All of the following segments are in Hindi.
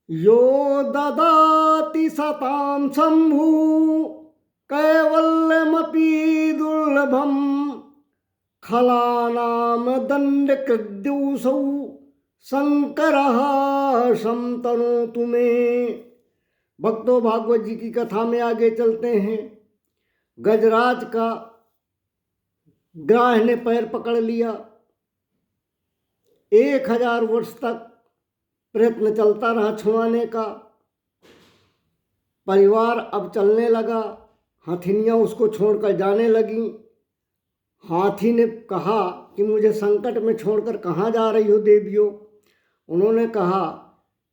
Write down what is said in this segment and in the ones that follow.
यो ददाति सतां शंभु कैवल्यमपि दुर्लभम खलानाम दंडकृद्युसौ शंकरः शमतनोतु मे। भक्तों, भागवत जी की कथा में आगे चलते हैं। गजराज का ग्राह ने पैर पकड़ लिया। 1000 वर्ष तक प्रयत्न चलता रहा छुड़ाने का। परिवार अब चलने लगा। हाथिनियाँ उसको छोड़कर जाने लगी। हाथी ने कहा कि मुझे संकट में छोड़कर कहाँ जा रही हो देवियों। उन्होंने कहा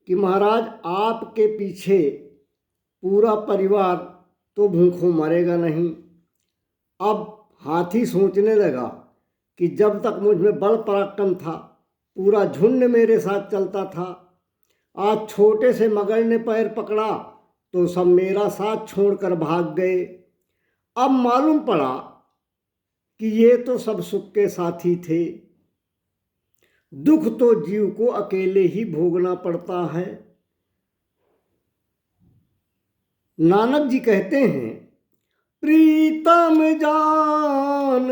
कि महाराज, आपके पीछे पूरा परिवार तो भूखों मरेगा नहीं। अब हाथी सोचने लगा कि जब तक मुझ में बल पराक्रम था, पूरा झुंड मेरे साथ चलता था, आज छोटे से मगर ने पैर पकड़ा तो सब मेरा साथ छोड़कर भाग गए। अब मालूम पड़ा कि ये तो सब सुख के साथी थे। दुख तो जीव को अकेले ही भोगना पड़ता है। नानक जी कहते हैं, प्रीतम जान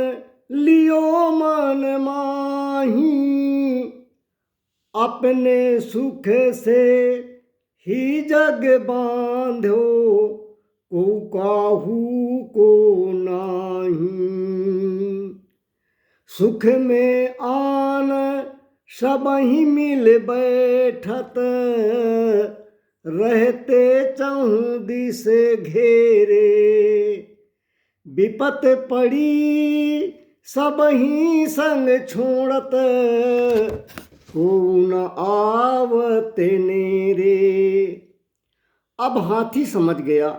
लियो मन माही, अपने सुख से ही जग बांधो, को काहू को नाही। सुख में आन सबहि मिल बैठत, रहते चहुँ दिस घेरे। विपत पड़ी सबहि संग छोड़त, को न आवत नेरे। अब हाथी समझ गया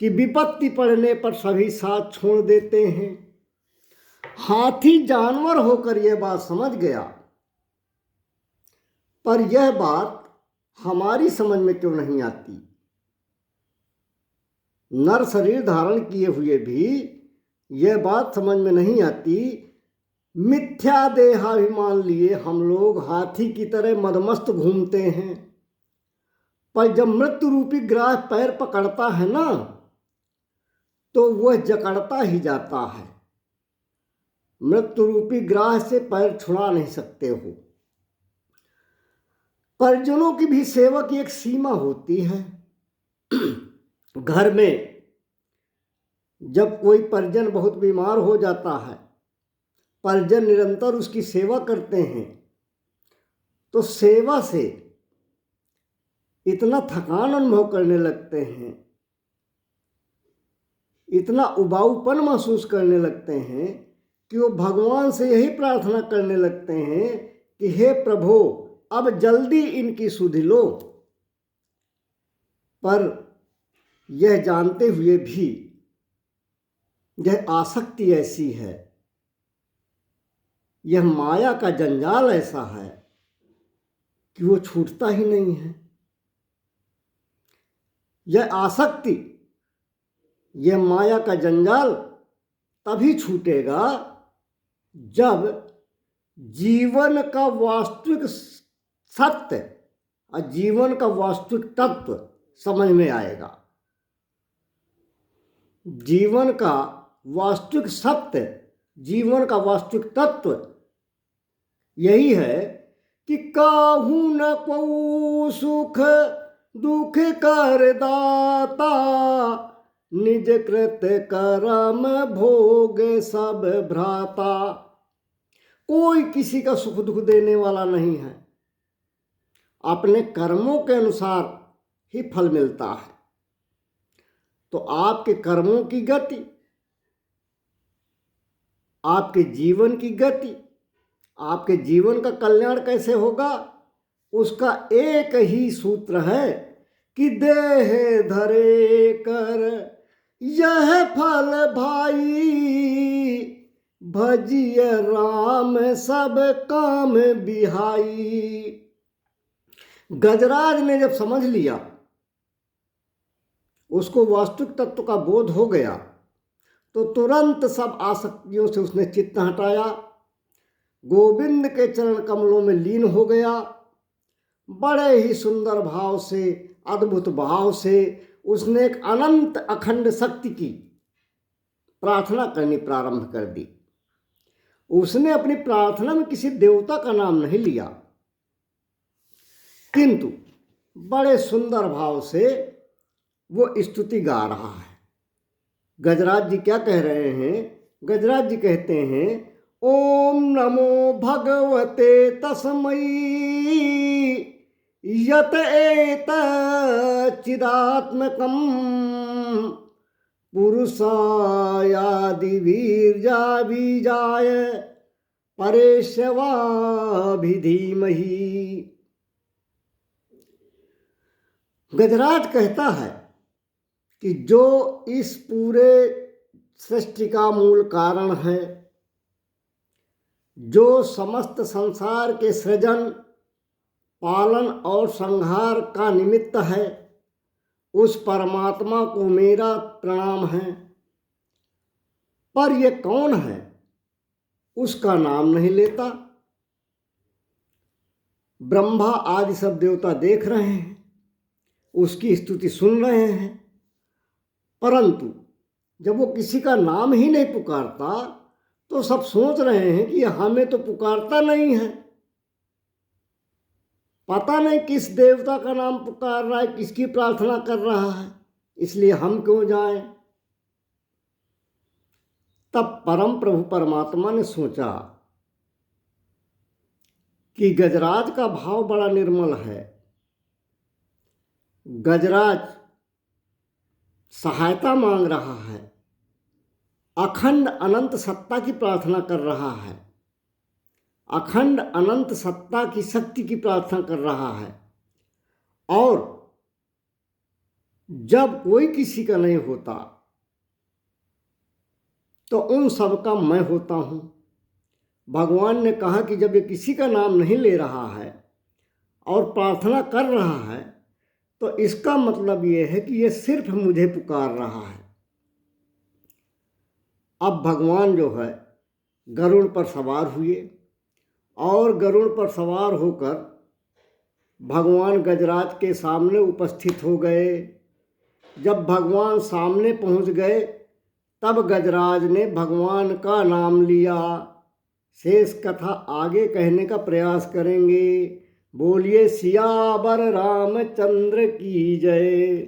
कि विपत्ति पड़ने पर सभी साथ छोड़ देते हैं। हाथी जानवर होकर यह बात समझ गया, पर यह बात हमारी समझ में क्यों नहीं आती। नर शरीर धारण किए हुए भी यह बात समझ में नहीं आती। मिथ्या देहाभिमान लिए हम लोग हाथी की तरह मदमस्त घूमते हैं, पर जब मृत्यु रूपी ग्राह पैर पकड़ता है ना, तो वह जकड़ता ही जाता है। मृत्यु रूपी ग्राह से पैर छुड़ा नहीं सकते हो। परिजनों की भी सेवा की एक सीमा होती है। घर में जब कोई परिजन बहुत बीमार हो जाता है, परिजन निरंतर उसकी सेवा करते हैं, तो सेवा से इतना थकान अनुभव करने लगते हैं, इतना उबाऊपन महसूस करने लगते हैं कि वो भगवान से यही प्रार्थना करने लगते हैं कि हे प्रभु, अब जल्दी इनकी सुधि लो। पर यह जानते हुए भी यह आसक्ति ऐसी है, यह माया का जंजाल ऐसा है कि वो छूटता ही नहीं है। यह आसक्ति, यह माया का जंजाल तभी छूटेगा जब जीवन का वास्तविक सत्य और जीवन का वास्तविक तत्व समझ में आएगा। जीवन का वास्तविक सत्य, जीवन का वास्तविक तत्व यही है कि काहू न को सुख दुख कर दाता, निज कृत कर्म भोग सब भ्राता। कोई किसी का सुख दुख देने वाला नहीं है, अपने कर्मों के अनुसार ही फल मिलता है। तो आपके कर्मों की गति, आपके जीवन की गति, आपके जीवन का कल्याण कैसे होगा, उसका एक ही सूत्र है कि देह धरे कर यह फल भाई, भजिय राम सब काम बिहाई। गजराज ने जब समझ लिया, उसको वास्तविक तत्व का बोध हो गया, तो तुरंत सब आसक्तियों से उसने चित्त हटाया, गोविंद के चरण कमलों में लीन हो गया। बड़े ही सुंदर भाव से, अद्भुत भाव से उसने एक अनंत अखंड शक्ति की प्रार्थना करनी प्रारंभ कर दी। उसने अपनी प्रार्थना में किसी देवता का नाम नहीं लिया, किंतु बड़े सुंदर भाव से वो स्तुति गा रहा है। गजराज जी क्या कह रहे हैं? गजराज जी कहते हैं, ओम नमो भगवते तस्मै यत एत चिदात्मकम पुरुषायादि वीर्या बीजाय परेशवाभिधीमहि। गजराज कहता है कि जो इस पूरे सृष्टि का मूल कारण है, जो समस्त संसार के सृजन, पालन और संहार का निमित्त है, उस परमात्मा को मेरा प्रणाम है। पर ये कौन है उसका नाम नहीं लेता। ब्रह्मा आदि सब देवता देख रहे हैं, उसकी स्तुति सुन रहे हैं, परंतु जब वो किसी का नाम ही नहीं पुकारता तो सब सोच रहे हैं कि हमें तो पुकारता नहीं है, पता नहीं किस देवता का नाम पुकार रहा है, किसकी प्रार्थना कर रहा है, इसलिए हम क्यों जाएं। तब परम प्रभु परमात्मा ने सोचा कि गजराज का भाव बड़ा निर्मल है, गजराज सहायता मांग रहा है, अखंड अनंत सत्ता की प्रार्थना कर रहा है, अखंड अनंत सत्ता की शक्ति की प्रार्थना कर रहा है, और जब कोई किसी का नहीं होता तो उन सब का मैं होता हूँ। भगवान ने कहा कि जब ये किसी का नाम नहीं ले रहा है और प्रार्थना कर रहा है तो इसका मतलब ये है कि ये सिर्फ मुझे पुकार रहा है। अब भगवान जो है गरुड़ पर सवार हुए और गरुड़ पर सवार होकर भगवान गजराज के सामने उपस्थित हो गए। जब भगवान सामने पहुंच गए तब गजराज ने भगवान का नाम लिया। शेष कथा आगे कहने का प्रयास करेंगे। बोलिए सियावर रामचंद्र की जय।